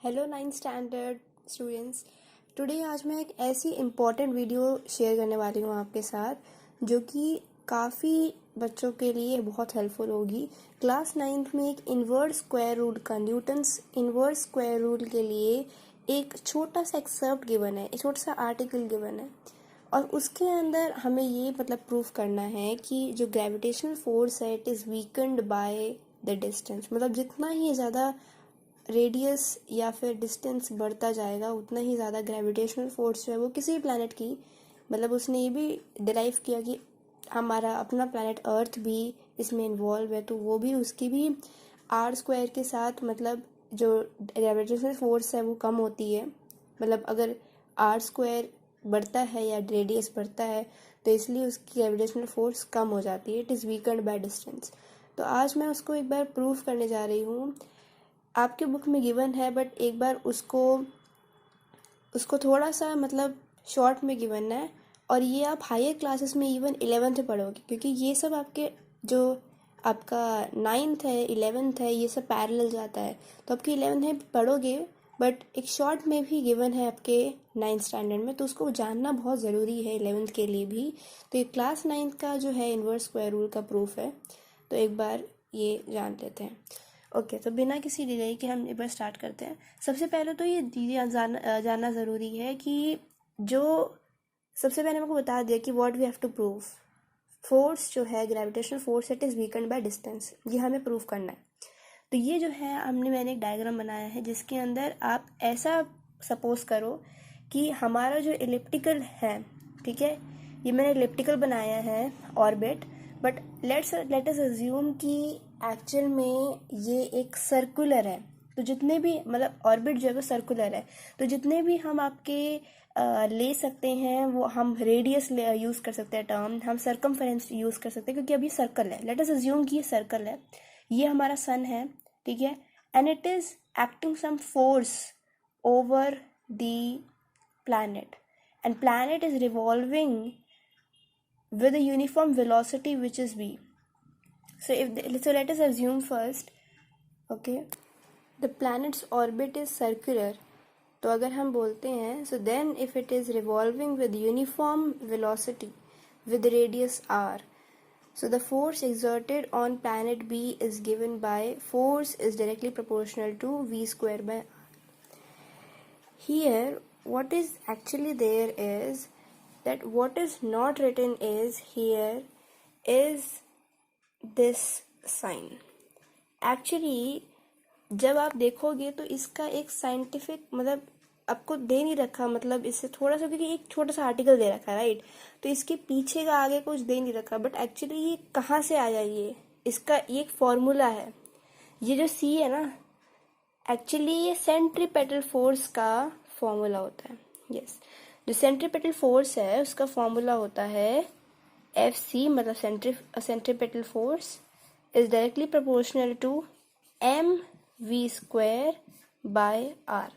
Hello ninth standard students. Today आज मैं एक ऐसी इम्पॉर्टेंट वीडियो शेयर करने वाली हूँ आपके साथ जो कि काफ़ी बच्चों के लिए बहुत हेल्पफुल होगी। क्लास नाइन्थ में एक इन्वर्स स्क्वायर रूल का न्यूटन्स इन्वर्स स्क्वायर रूल के लिए एक छोटा सा एक्सर्प्ट गिवन है, एक छोटा सा आर्टिकल गिवन है और उसके अंदर हमें ये प्रूफ करना है कि जो ग्रेविटेशनल फोर्स है it is weakened by the distance. जितना ही ज़्यादा रेडियस या फिर डिस्टेंस बढ़ता जाएगा उतना ही ज़्यादा ग्रेविटेशनल फोर्स जो है वो किसी भी प्लैनेट की उसने ये भी डिराइव किया कि हमारा अपना प्लैनेट अर्थ भी इसमें इन्वॉल्व है, तो वो भी उसकी भी आर स्क्वायर के साथ जो ग्रेविटेशनल फोर्स है वो कम होती है। अगर आर स्क्वायर बढ़ता है या रेडियस बढ़ता है तो इसलिए उसकी ग्रेविटेशनल फोर्स कम हो जाती है, it is weakened by distance. तो आज मैं उसको एक बार प्रूफ करने जा रही हूँ। आपके बुक में गिवन है बट एक बार उसको थोड़ा सा शॉर्ट में गिवन है और ये आप हायर क्लासेस में इवन 11th में पढ़ोगे, क्योंकि ये सब आपके जो आपका 9th है 11th है ये सब पैरेलल जाता है, तो आपके 11th में पढ़ोगे बट एक शॉर्ट में भी गिवन है आपके 9th स्टैंडर्ड में, तो उसको जानना बहुत ज़रूरी है 11th के लिए भी। तो ये क्लास 9th का जो है इन्वर्स स्क्वायर रूल का प्रूफ है, तो एक बार ये जान लेते हैं। ओके, तो बिना किसी डिले के हम एक बार स्टार्ट करते हैं। सबसे पहले तो ये जानना ज़रूरी है कि जो सबसे पहले मेरे को बता दिया कि what we have to prove. Force जो है gravitational force it is weakened by distance, ये हमें प्रूव करना है। तो ये जो है मैंने एक डायग्राम बनाया है जिसके अंदर आप ऐसा सपोज करो कि हमारा जो इलिप्टिकल है, ठीक है, ये मैंने इलिप्टिकल बनाया है orbit, but let us assume कि एक्चुअल में ये एक सर्कुलर है। तो जितने भी ऑर्बिट जो है वो सर्कुलर है, तो जितने भी हम आपके ले सकते हैं वो हम रेडियस यूज़ कर सकते हैं टर्म, हम सर्कमफेरेंस यूज़ कर सकते हैं क्योंकि अभी सर्कल है। लेट अस अज्यूम कि ये सर्कल है, ये हमारा सन है, ठीक है, and it is acting some force over the planet and planet is revolving with a uniform velocity which is v. So let us assume first, okay, the planet's orbit is circular. तो अगर हम बोलते हैं so then if it is revolving with uniform velocity with radius r, so the force exerted on planet B is given by force is directly proportional to v square by r. Here what is actually there is that what is not written is here is this sign. Actually जब आप देखोगे तो इसका एक scientific आपको दे नहीं रखा, इससे थोड़ा सा, क्योंकि एक छोटा सा आर्टिकल दे रखा है, राइट, तो इसके पीछे का आगे कुछ दे नहीं रखा, बट एक्चुअली ये कहाँ से आया, ये इसका ये एक फॉर्मूला है। ये जो सी है ना, एक्चुअली ये सेंट्रीपेटल फोर्स का फॉर्मूला होता है। यस, जो सेंट्रीपेटल फोर्स है उसका फॉर्मूला होता है F C, centripetal force is directly proportional to M V square by R.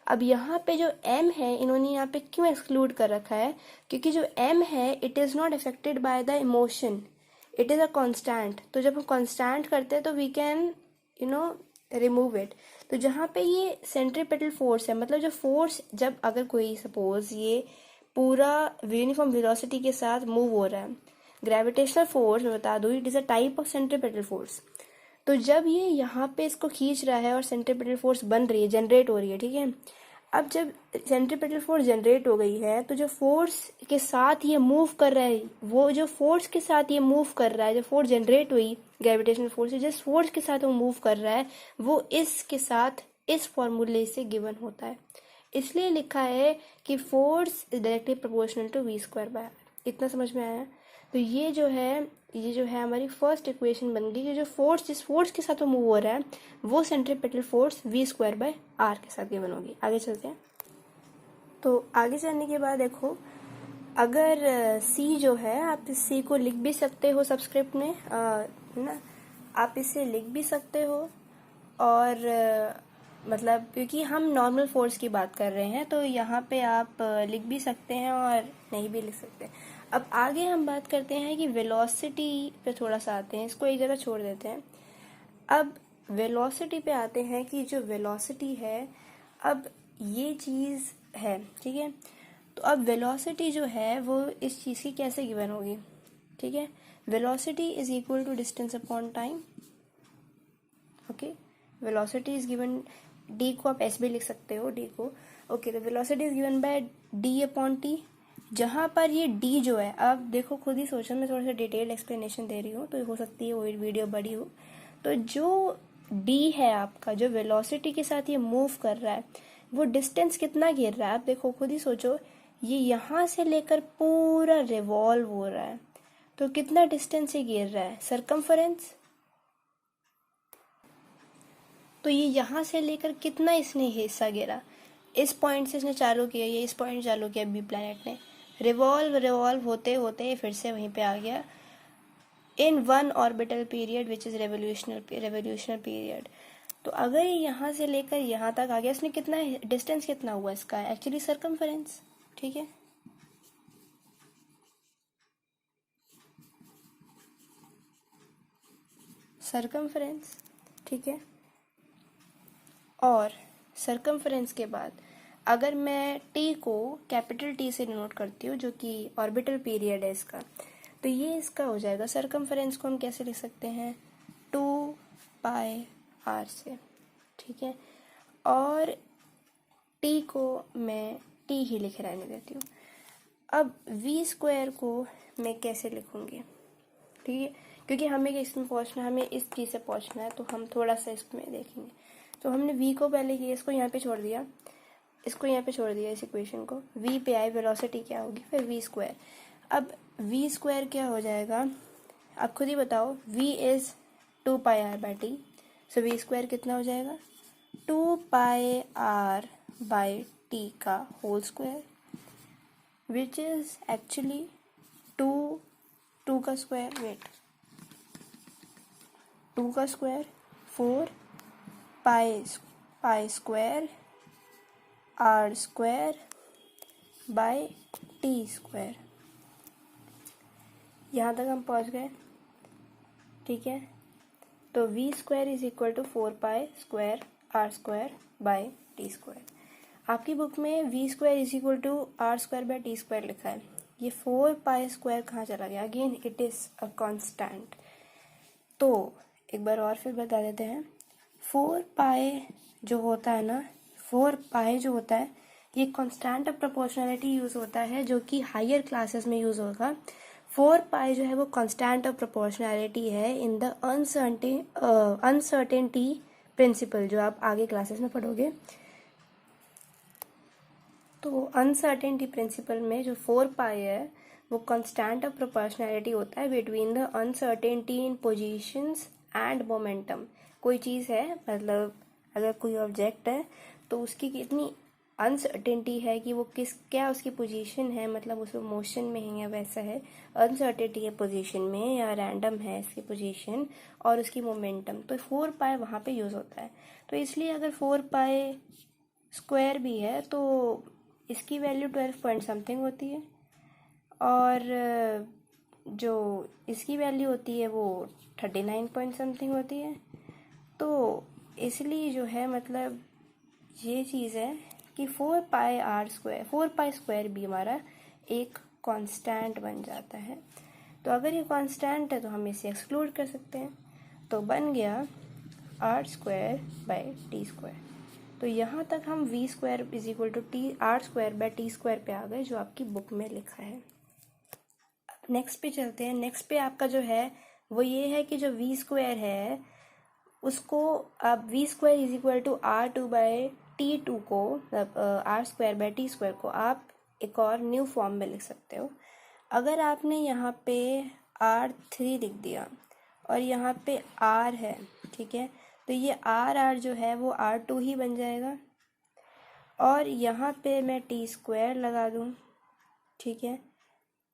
अब यहाँ पे जो m है इन्होंने यहाँ पे क्यों एक्सक्लूड कर रखा है, क्योंकि जो m है it is not affected by the emotion, it is a constant. तो जब हम कांस्टेंट करते हैं तो वी कैन रिमूव इट। तो जहाँ पे ये सेंट्रीपेटल फोर्स है, जो फोर्स जब अगर कोई सपोज ये पूरा यूनिफॉर्म वेलोसिटी के साथ मूव हो रहा है, ग्रेविटेशनल फोर्स मैं बता दूँ it is a type of centripetal force. तो जब ये यहाँ पे इसको खींच रहा है और सेंट्रीपेटल फोर्स बन रही है, जनरेट हो रही है, ठीक है, अब जब सेंट्रीपेटल फोर्स जनरेट हो गई है तो जो फोर्स के साथ ये मूव कर रहा है, वो जो फोर्स के साथ ये मूव कर रहा है, जो फोर्स जनरेट हुई ग्रेविटेशनल फोर्स, जिस फोर्स के साथ वो मूव कर रहा है वो इसके साथ इस फॉर्मूले से गिवन होता है। इसलिए लिखा है कि force is directly proportional to V square by R. इतना समझ में आया? तो ये जो है हमारी फर्स्ट इक्वेशन बन गई कि जो फोर्स जिस फोर्स के साथ वो मूव हो रहा है वो centripetal force v square by r के साथ गिवन होगी। आगे चलते हैं। तो आगे चलने के बाद देखो, अगर सी जो है आप इस सी को लिख भी सकते हो सबस्क्रिप्ट में, है ना, आप इसे लिख भी सकते हो, और क्योंकि हम नॉर्मल फोर्स की बात कर रहे हैं तो यहाँ पे आप लिख भी सकते हैं और नहीं भी लिख सकते। अब आगे हम बात करते हैं कि वेलोसिटी पे थोड़ा सा आते हैं, इसको एक जगह छोड़ देते हैं। अब वेलोसिटी पे आते हैं कि जो वेलोसिटी है अब ये चीज़ है, ठीक है। तो अब वेलोसिटी जो है वो इस चीज़ की कैसे गिवन होगी, ठीक है। Velocity is equal to distance upon time, okay. Velocity is given, d को आप एस भी लिख सकते हो, डी को, ओके। तो velocity is given by D upon T, जहाँ पर ये डी जो है, आप देखो खुद ही सोचो, मैं थोड़ा सा डिटेल एक्सप्लेनेशन दे रही हूँ तो हो सकती है वो वीडियो बड़ी हो। तो जो डी है आपका, जो वेलोसिटी के साथ ये मूव कर रहा है, वो डिस्टेंस कितना गिर रहा है आप देखो खुद ही सोचो। ये यहाँ से लेकर पूरा रिवॉल्व हो रहा है, तो कितना डिस्टेंस ये गिर रहा है, सरकमफरेंस। तो ये यहाँ से लेकर कितना इसने हिस्सा गिरा, इस पॉइंट से इसने चालू किया, ये इस पॉइंट चालू किया बी प्लैनेट ने, रिवॉल्व रिवॉल्व होते होते फिर से वहीं पे आ गया in one orbital period which is revolutional period. तो अगर ये यहाँ से लेकर यहाँ तक आ गया, इसने कितना डिस्टेंस कितना हुआ इसका, एक्चुअली सरकमफरेंस, ठीक है। सरकमफरेंस, ठीक है। और सरकमफरेंस के बाद अगर मैं टी को कैपिटल टी से डिनोट करती हूँ, जो कि ऑर्बिटल पीरियड है इसका, तो ये इसका हो जाएगा, सरकमफरेंस को हम कैसे लिख सकते हैं, 2πr से, ठीक है। और टी को मैं टी ही लिख रहने देती हूँ। अब वी स्क्वायर को मैं कैसे लिखूँगी, ठीक है, क्योंकि हमें इसमें पहुँचना, हमें इस चीज़ से पहुँचना है, तो हम थोड़ा सा इसमें देखेंगे। तो हमने v को पहले किया, इसको यहाँ पे छोड़ दिया, इसको यहाँ पे छोड़ दिया, इस इक्वेशन को, v पे आए, वेलोसिटी क्या होगी, फिर v स्क्वायर। अब v स्क्वायर क्या हो जाएगा, आप खुद ही बताओ, v is 2πr/t, so v square कितना हो जाएगा, 2πr/t का whole square, which is actually 2 का स्क्वायर, वेट, 2 का square 4 pi square r square by t square. यहाँ तक हम पहुँच गए, ठीक है। तो v square is equal to 4π square r square by t square. आपकी बुक में v square is equal to r square by t square लिखा है, ये 4π स्क्वायर कहाँ चला गया, again it is a constant. तो एक बार और फिर बता देते हैं, 4π जो होता है ना, 4π जो होता है, ये कांस्टेंट ऑफ प्रोपोर्शनैलिटी यूज होता है, जो कि हायर क्लासेस में यूज होगा। 4π जो है वो कांस्टेंट ऑफ प्रोपोर्शनैलिटी है इन द अनसर्टेनिटी प्रिंसिपल, जो आप आगे क्लासेस में पढ़ोगे। तो अनसर्टेनिटी प्रिंसिपल में जो 4π है वो कांस्टेंट ऑफ प्रोपोर्शनैलिटी होता है between the uncertainty in positions and momentum. कोई चीज़ है, मतलब अगर कोई ऑब्जेक्ट है तो उसकी कितनी अनसर्टेनिटी है कि वो क्या उसकी पोजीशन है, मतलब उसमें मोशन में है या वैसा है, अनसर्टेनिटी है पोजीशन में, या रैंडम है इसकी पोजीशन और उसकी मोमेंटम। तो 4π वहाँ पे यूज़ होता है। तो इसलिए अगर 4π स्क्वायर भी है तो इसकी वैल्यू 12 पॉइंट समथिंग होती है, और जो इसकी वैल्यू होती है वो 39 पॉइंट समथिंग होती है। तो इसलिए जो है, मतलब ये चीज़ है कि 4π स्क्वायर भी हमारा एक कांस्टेंट बन जाता है। तो अगर ये कांस्टेंट है तो हम इसे एक्सक्लूड कर सकते हैं, तो बन गया r square by t square. तो यहाँ तक हम v square is equal to t r square by t square पे आ गए, जो आपकी बुक में लिखा है। नेक्स्ट पे चलते हैं। नेक्स्ट पे आपका जो है वो ये है कि जो v स्क्वायर है उसको आप v square is equal to r2 by t2 को, मतलब r square by t square को आप एक और न्यू फॉर्म में लिख सकते हो। अगर आपने यहाँ पे r3 लिख दिया और यहाँ पे r है, ठीक है, तो ये r जो है वो r2 ही बन जाएगा, और यहाँ पे मैं t स्क्वायर लगा दूँ, ठीक है,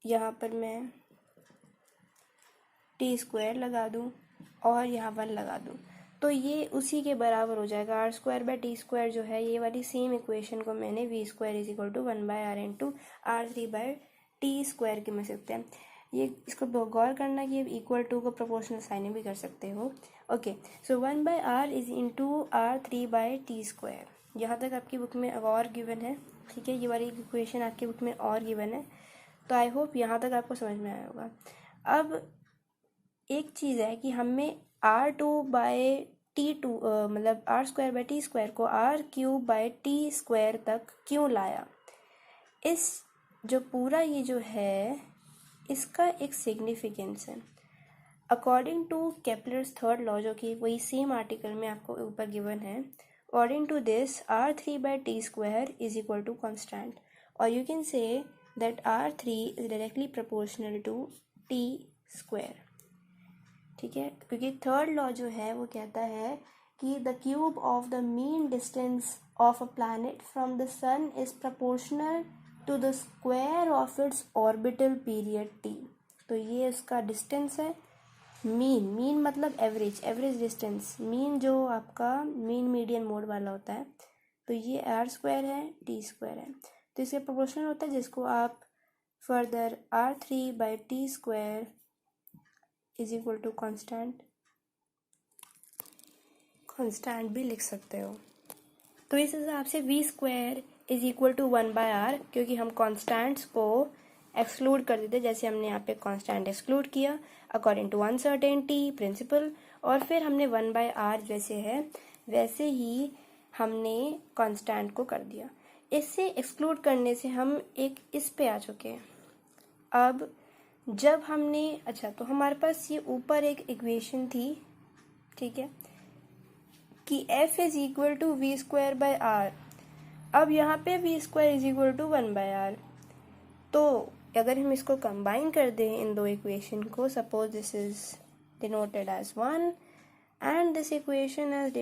यहाँ पर मैं t स्क्वायर लगा दूँ और यहाँ 1 लगा दूँ, तो ये उसी के बराबर हो जाएगा। r square by t square जो है, ये वाली सेम इक्वेशन को मैंने v square is equal to 1/r into r3 by t square के में सकते हैं। ये इसको गौर करना कि इक्वल टू को प्रोपोर्शनल साइन भी कर सकते हो। Okay, so 1/r is into r3 by t square. यहाँ तक आपकी बुक में और गिवन है, ठीक है, ये वाली इक्वेशन आपकी बुक में और गिवन है। तो आई होप यहाँ तक आपको समझ में आया होगा। अब एक चीज़ है कि हमें R2/T2 मतलब R²/T² को R³/T² तक क्यों लाया। इस जो पूरा ये जो है इसका एक सिग्निफिकेंस है। According to Kepler's third law, जो कि वही सेम आर्टिकल में आपको ऊपर गिवन है, according to this R3/T² is equal to constant, और you can say that R3 is directly proportional to T², ठीक है, क्योंकि थर्ड लॉ जो है वो कहता है कि the cube of the mean distance of a planet from the sun is proportional to the square of its orbital period T। तो ये उसका डिस्टेंस है। मीन मतलब एवरेज डिस्टेंस, मीन जो आपका मीन मीडियन मोड वाला होता है, तो ये R² है, T² है, तो इसके प्रोपोर्शनल होता है, जिसको आप further R3/T² is equal to constant भी लिख सकते हो। तो इस हिसाब से V² is equal to 1/R, क्योंकि हम कॉन्स्टेंट्स को एक्सक्लूड कर देते, जैसे हमने यहाँ पे कांस्टेंट एक्सक्लूड किया अकॉर्डिंग टू अनसर्टेनिटी प्रिंसिपल, और फिर हमने 1/R जैसे है वैसे ही हमने कांस्टेंट को कर दिया। इससे एक्सक्लूड करने से हम एक इस पे आ चुके हैं। अब जब हमने अच्छा, तो हमारे पास ये ऊपर एक इक्वेशन थी, ठीक है, कि F is equal to V²/R। अब यहाँ पे V² is equal to 1/R। तो अगर हम इसको कंबाइन कर दें इन दो इक्वेशन को, suppose this is denoted as 1 and this equation is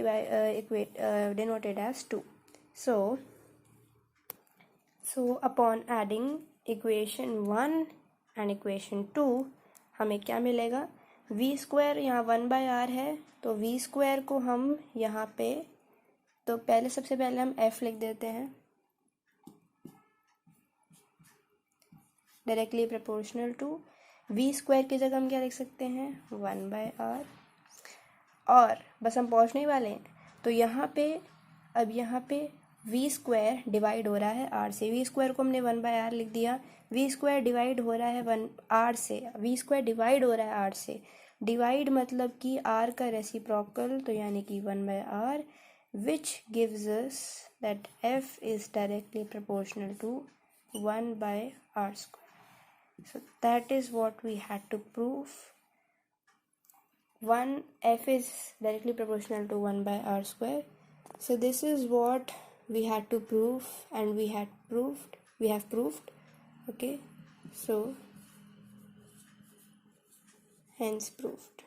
denoted as 2। So upon adding equation 1 and equation 2 हमें क्या मिलेगा। V² यहाँ 1/R है, तो V² को हम यहाँ पे, तो सबसे पहले हम F लिख देते हैं, डायरेक्टली प्रोपोर्शनल टू V² की जगह हम क्या लिख सकते हैं 1/R, और बस हम पहुंचने ही वाले हैं। तो यहाँ पे अब यहाँ पे V² डिवाइड हो रहा है R से, V² को हमने 1/R लिख दिया, V² डिवाइड हो रहा है R से, V² डिवाइड हो रहा है R से, डिवाइड मतलब कि R का रेसिप्रोकल, तो यानी कि 1/R, which gives us that F is directly proportional to 1/R². So that is what we had to prove. F is directly proportional to 1/R². So this is what we had to prove, and we have proved. Okay, so hence proved.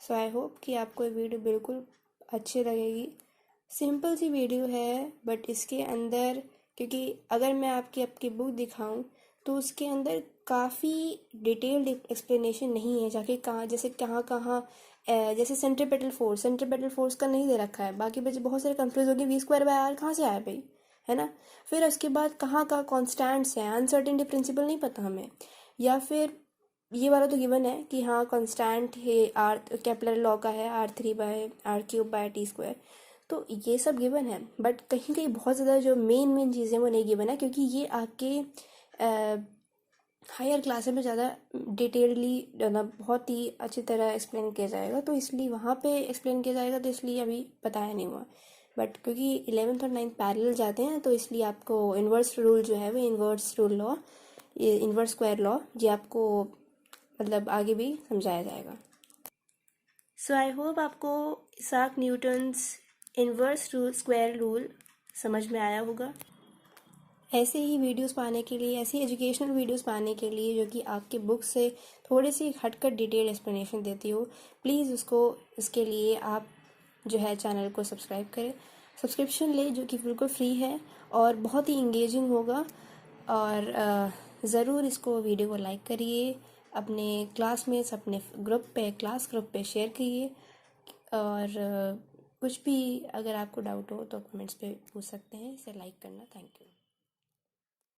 So I hope कि आपको ये video बिल्कुल अच्छी लगेगी। Simple सी video है, but इसके अंदर, क्योंकि अगर मैं आपकी बुक दिखाऊं तो उसके अंदर काफ़ी डिटेल्ड एक्सप्लेनेशन नहीं है, जाके कहाँ जैसे सेंट्रीपेटल फोर्स का नहीं दे रखा है। बाकी बच्चे बहुत सारे कंफ्यूज हो गए, V²/R कहाँ से आया भाई, है ना। फिर उसके बाद कहाँ कॉन्स्टेंट्स हैं, अनसर्टेनिटी प्रिंसिपल नहीं पता हमें, या फिर ये वाला तो गिवन है कि हाँ कांस्टेंट है केपलर लॉ का है R3/R³/T², तो ये सब गिवन है, बट कहीं कहीं बहुत ज़्यादा जो मेन चीज़ें वो नहीं गिवन है, क्योंकि ये आपके हायर क्लासेस में ज़्यादा डिटेलली बहुत ही अच्छी तरह एक्सप्लेन किया जाएगा, तो इसलिए वहाँ पे एक्सप्लेन किया जाएगा, तो इसलिए अभी बताया नहीं हुआ। बट क्योंकि 11th और 9th पैरेलल जाते हैं, तो इसलिए आपको इन्वर्स रूल जो है वो इन्वर्स स्क्वायर लॉ ये आपको मतलब आगे भी समझाया जाएगा। सो आई होप आपको Isaac Newton's inverse square rule समझ में आया होगा। ऐसे ही वीडियोस पाने के लिए, ऐसी एजुकेशनल वीडियोस पाने के लिए जो कि आपके बुक से थोड़ी सी हटकर डिटेल एक्सप्लेनेशन देती हो, प्लीज़ इसके लिए आप जो है चैनल को सब्सक्राइब करें, सब्सक्रिप्शन ले, जो कि बिल्कुल फ्री है और बहुत ही इंगेजिंग होगा। और ज़रूर इसको वीडियो को लाइक करिए, अपने क्लासमेट्स, अपने क्लास ग्रुप पे शेयर करिए, और कुछ भी अगर आपको डाउट हो तो कमेंट्स पे पूछ सकते हैं। इसे लाइक करना। Thank you.